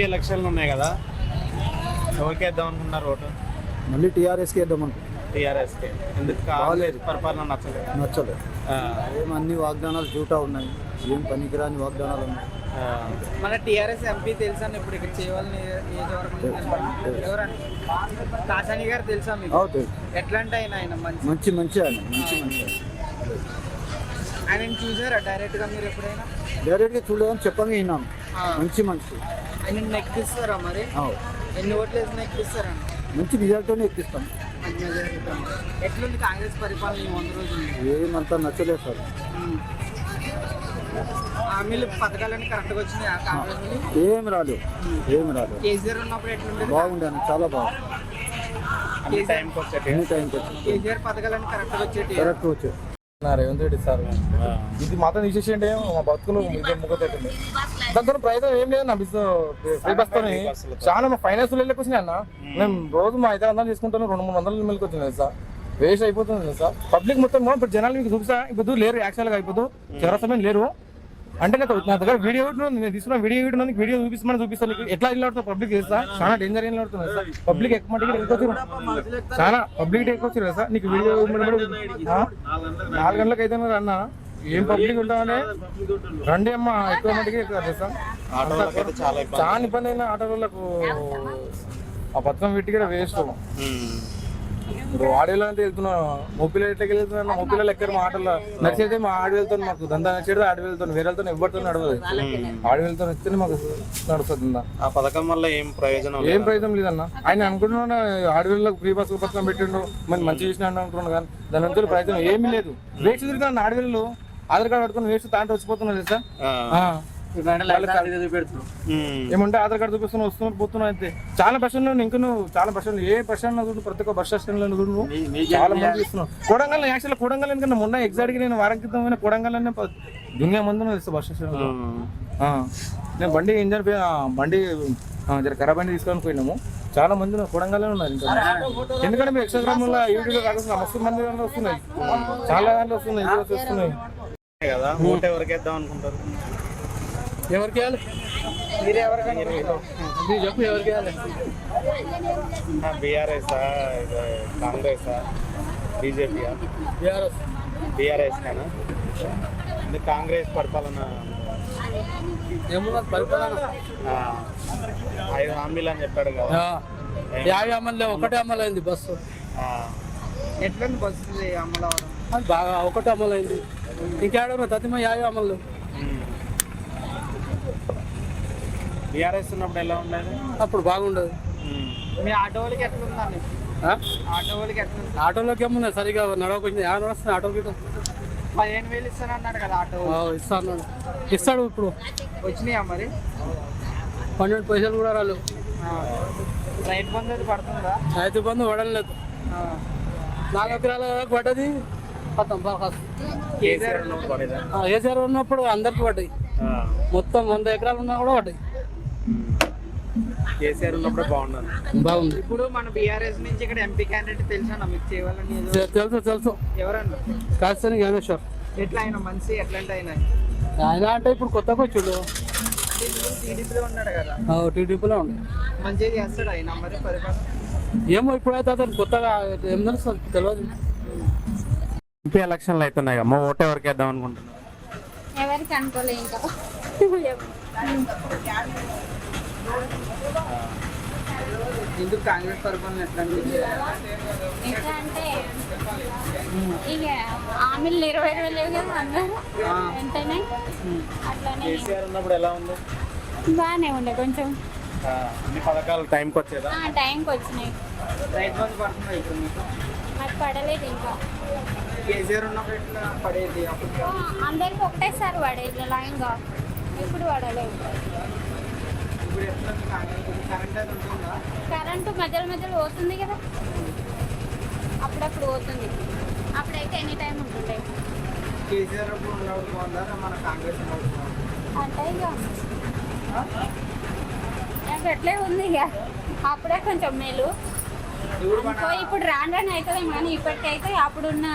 ఎలక్షన్లు ఉన్నాయి కదా, ఎవరికి వేద్దాం అనుకున్నారు ఓటు? మళ్ళీ టీఆర్ఎస్కి వేద్దాం అనుకుంటున్నాం. టీఆర్ఎస్కి. ఎందుకు? కాలేదు, పరిపాలన నచ్చలేదు. ఏం అన్ని వాగ్దానాలు జూటా ఉన్నాయి, ఏం పనికిరాని వాగ్దానాలు ఉన్నాయి. మన టీఆర్ఎస్ ఎంపీ తెలుసా ఇప్పుడు ఇక్కడ చేయాలని నియోజకవర్గం ఎవరండి? కాసాని గారు తెలుసా మీకు? ఎట్లాంటి ఆయన మంచి ఆయన. ఆయనని చూసారా డైరెక్ట్ గా మీరు ఎప్పుడైనా? డైరెక్ట్గా చూడదని చెప్పంగా విన్నాం. మంచి ఆయన ఎక్కిస్తారా మరి? ఎన్ని ఓట్లు వేసినా ఎక్కిస్తారా? మంచి రిజల్ట్తోనే ఎక్కిస్తాం. ఎట్లుంది కాంగ్రెస్ పరిపాలన ఈ 100 రోజులు? ఏమంతా నచ్చలేదు సార్. హామీలు పథకాలన్నీ కరెక్ట్గా వచ్చినాయి కాంగ్రెస్? ఏం రాలేదు. కేసీఆర్ ఉన్నప్పుడు ఎట్లుండేది? బాగుండే, చాలా బాగుంది. కేసీఆర్ పథకాలన్నీ కరెక్ట్గా వచ్చేది. రేవంత్ రెడ్డి సార్ ఇది మాత్రం తీసేసేయండి, మా బతుకులు ముగ్గతైతుంది. దాంతో ప్రయత్నం ఏం లేదు నా ఫ్రీ బస్ తోని చాలా మా ఫైనాన్స్ వెళ్ళకి వచ్చినాయి అన్న. మేము రోజు మా 500 తీసుకుంటాను, 200-300 మిల్కి వచ్చింది సార్. వేస్ట్ అయిపోతుంది సార్. పబ్లిక్ మొత్తం ఇప్పుడు జనాలు మీకు చూపిస్తా, ఇప్పుడు లేరు యాక్చువల్గా అయిపోతూ చివరసమైన లేరు. అంటే నా దగ్గర వీడియో నేను తీసుకున్న వీడియో చూపిస్తాను ఎట్లా వెళ్ళాడుతుంది పబ్లిక్ చేస్తా. చాలా డేంజర్ వెళ్ళాడుతుంది సార్. పబ్లిక్ ఎక్కువ మట్టికి వెళ్ళిపోతారు, చాలా పబ్లిక్ ఎక్కువ వచ్చారు కదా సార్. నీకు వీడియో 4 గంటలకు అయితే అన్న ఏం పబ్లిక్ ఉంటామని రండి అమ్మ, ఎక్కువ మట్టికి సార్. చాలా ఇబ్బంది అయినా ఆటో వాళ్ళకు ఆ పథకం పెట్టి కూడా వేస్ట్. ఇప్పుడు ఆడవిలో అంటే వెళ్తున్నాం, మొబైల్ ఎట్లకి వెళ్తున్నా, మొబైల్ ఎక్కడ మా ఆటల్లో నడిచేది మా ఆడి వెళ్తాను. మాకు దందా నచ్చేది ఆడి వెళ్తాను, వేరే వెళ్తాను, ఎవరితో నడవదు. ఆడి వెళ్తాను వస్తేనే మాకు నడుస్తుంది. ఆ పథకం వల్ల ఏం ప్రయోజనం లేదన్న. ఆయన అనుకుంటున్నా ఆడవిళ్ళకి ఫ్రీ బస్సు పథకం పెట్టిండు, మంచి చేసిన అనుకుంటున్నాను, కానీ దాని నుంచి ప్రయోజనం ఏమీ లేదు. వేస్ట్ తిరుగుతాను ఆడవిళ్ళు, ఆధార్ కార్డు పట్టుకుని వేస్ట్ తాంటే వచ్చిపోతున్నారు సార్. ఏమంటే ఆధార్ కార్డు చూపిస్తున్నా వస్తున్నారు పోతున్నా అయితే. చాలా బస్ స్టాండ్ ఇంకా చాలా బస్ స్టాండ్, ఏ బస్ స్టాండ్ చూడు, ప్రతి ఒక్క బస్ స్టాండ్ లో చూడు చాలా మంది ఇస్తున్నావు. కొడంగల్ యాక్చువల్ కొడంగల్ ఎందుకంటే మొన్న ఎగ్జాక్ట్గా నేను వారం క్రితం కొడంగల్ దునియా మంది బస్ స్టాండ్ లో. నేను బండి ఇంజన్ జర ఖరాబ్ బండి తీసుకొని పోయినాము. చాలా మంది కొడంగల్లో ఉన్నారు ఇంకా. ఎందుకంటే మేము ఎక్స్ట్రాగ్రామ్లో యూట్యూబ్లో కాకుండా మస్తు మంది వస్తున్నాయి, చాలా దాంట్లో వస్తున్నాయి కదా. ఓటు ఎవరికి వేద్దాం అనుకుంటారు? ఎవరికి వేయాలి? మీరు ఎవరికైనా చెప్పు, ఎవరికి వేయాలి? బీఆర్ఎస్ఆ, కాంగ్రెసా, బీజేపీయా? బీఆర్ఎస్ కానా? కాంగ్రెస్ పరిపాలన ఏమన్నా పరిపాలన 5 హామీలు అని చెప్పాడు కదా. 50 అమలు, ఒకటే అమలైంది బస్సు. ఎట్లండి బస్సు అమలు అవ్వడం? బాగా ఒకటే అమలైంది, ఇంకేడో తతిమ 50 అమలు. బీఆర్ఎస్ ఉన్నప్పుడు ఎలా ఉండేది? అప్పుడు బాగుండదు. మీ ఆటో వాళ్ళకి ఎట్లుందండి? ఆటోలోకి ఏమున్నాయి సరిగా నడవకొచ్చింది. నడుస్తుంది ఆటోకి 15,000 ఇస్తానన్నాడు కదా ఆటో. ఇస్తాడు ఇప్పుడు. వచ్చినాయా మరి? 12 పైసలు కూడా రాలేదు. రైతు బంధు అది పడుతుందా? రైతు బంధు పడలేదు. 4 ఎకరాల పడ్డది. కేసీఆర్ ఉన్నప్పుడు అందరికి పడ్డాయి, మొత్తం 100 ఎకరాలు ఉన్నా కూడా పడ్డాయి. కేసీఆర్ ఉన్నప్పుడు బాగుంది. ఇప్పుడు మన బీఆర్ఎస్ నుంచి ఇక్కడ ఎంపీ క్యాండిడేట్ తెలుసా మీకు? చేయాలని తెలుసు. ఎవరన్నా? కాసాని జ్ఞానేశ్వర్. ఎట్లా ఆయన మనిషి? ఎట్లాంటి ఆయన అంటే ఇప్పుడు కొత్తగా వచ్చాడు. టీడీపీలో ఉన్నాడు కదా. టీడీపీలో ఉంది. మంచిగా చేస్తాడు ఆయన మరి పరిపాలన. ఏమో ఇప్పుడైతే అతను కొత్తగా ఏం తెలుసు తెలియదు. ఎంపీ ఎలక్షన్లు అవుతున్నాయి అమ్మ, ఓటు ఎవరికి వేద్దాం అనుకుంటున్నారు? ఎవరికి అనుకోలే ఇంకా. ఎందుకు కాంగ్రెస్ పరిపాలన ఎట్లా అంటే ఇక హామీలు నెరవేరలేవు కదా అందరూ వెంటనే. అట్లానే కేసీఆర్ ఉన్నప్పుడు ఎలా ఉంది? బాగానే ఉండే కొంచెం. అన్ని పథకాలు టైంకి వచ్చేదా? టైంకి వచ్చినాయి. రైతు బంధు పడుతుంది ఇప్పుడు మీకు? అది పడలేదు ఇంకా. కేసీఆర్ ఉన్నప్పుడు ఎట్లా పడేది? అందరికి ఒకటేసారి పడేది లైన్గా, ఇప్పుడు పడలేదు. ఇప్పుడు ఎట్లా కరెంట్ అది ఉంటుందా? కరెంటు మధ్యలో పోతుంది కదా, అప్పుడప్పుడు పోతుంది. అప్పుడైతే ఎనీ టైం ఉంటుండే. కేసీఆర్ అప్పుడు ఉన్నప్పుడు బాగుందా మన కాంగ్రెస్ అంటే ఇక నాకు ఎట్లే ఉంది. ఇక అప్పుడే కొంచెం మేలు. ఇప్పుడు రాను అవుతుంది కానీ ఇప్పటికైతే అప్పుడున్న